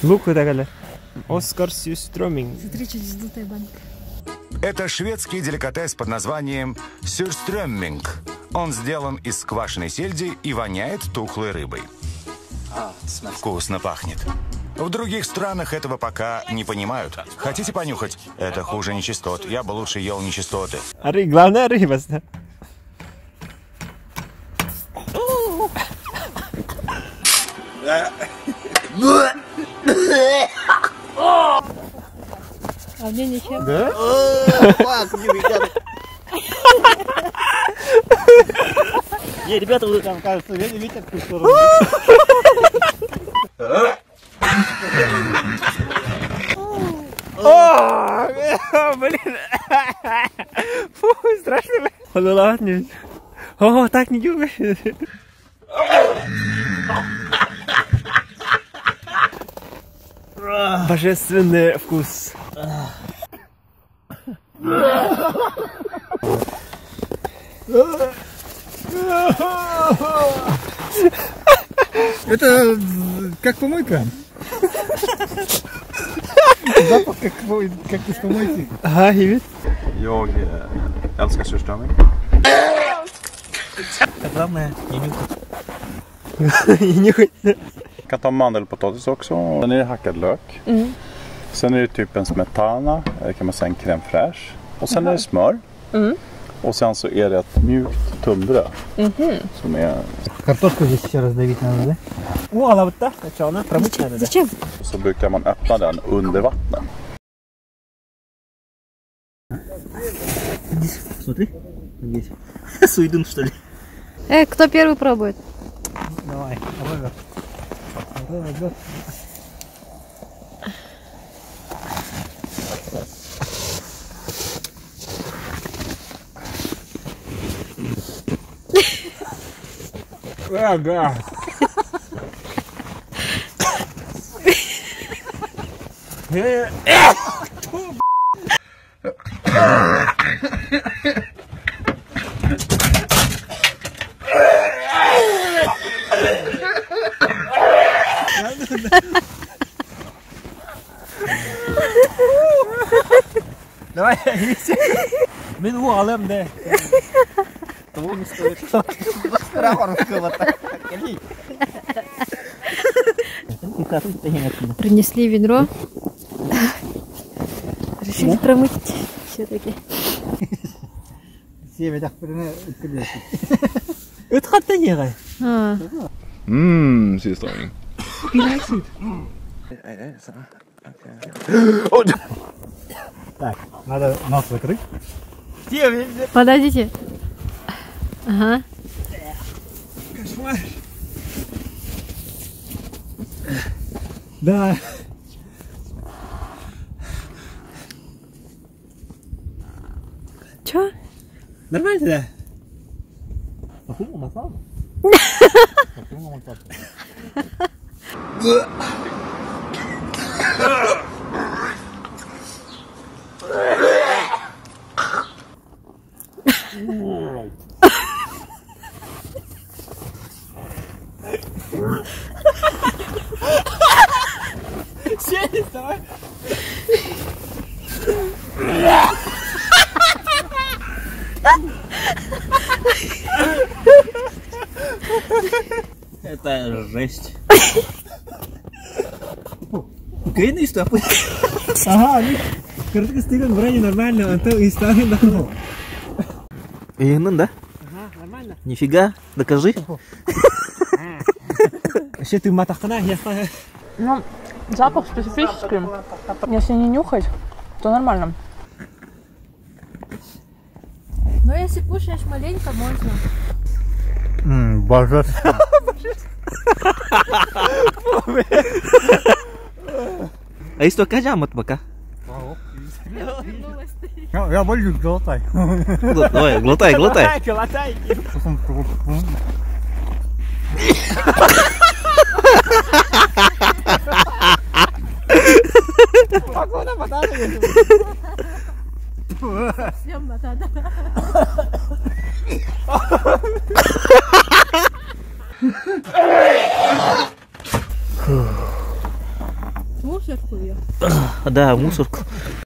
Лук дагали. Оскар Сюрстрёминг. Смотри, что здесь дутая банка. Это шведский деликатес под названием сюрстрёмминг. Он сделан из квашеной сельди и воняет тухлой рыбой. Вкусно пахнет. В других странах этого пока не понимают. Хотите понюхать? Это хуже нечистот. Я бы лучше ел нечистоты. Главное рыба. А мне ничем. Да? Не, ребята, вы там, кажется, видите, в ту сторону. О, блин. Фу, страшно. Ладно. О, так не делай. Божественный вкус. Это как помойка. Запах как из помойки. Ага, Ивит. Jag älskar surströmming. Главное, не нюхать. Jag kan ta mandelpotatis också. Sen är det hackad lök. Sen är det typ en smetana. Eller kan man säga en crème fraîche. Och sen är det smör. Och sen så är det ett mjukt tunnbröd. Som är... Картошку здесь еще раздавить надо, да? О, а вот так, что она промыть надо, да? Зачем? Så brukar man öppna den under vattnet. Здесь, смотри. Здесь. Суйдун, что ли? Кто первый пробует? Давай, Роберт. Роберт. Ага. Давай, min вуалем, да. Того не стоит. Принесли ведро. Решили промыть все-таки. Это хата не. Surströmming. Так, надо нос закрыть. Подождите. Ага. Кошмар. Да. Чё? Нормально, да? Похуй масла? Сели, давай. Это жесть. Украина что? Ага, коротко стыган вроде нормально, а то и старый давно. Иенен, да? Ага, нормально. Нифига, докажи. Вообще ты в матахтанах, я знаю. Ну, запах специфический. Если не нюхать, то нормально. Но если кушаешь маленько, можно. Божественно. А из только джамат пока. Я больше глотай. Давай, глотай, глотай. Глотай. Погода, батата. Совсем батата. Мусорку ее. Да, мусорку.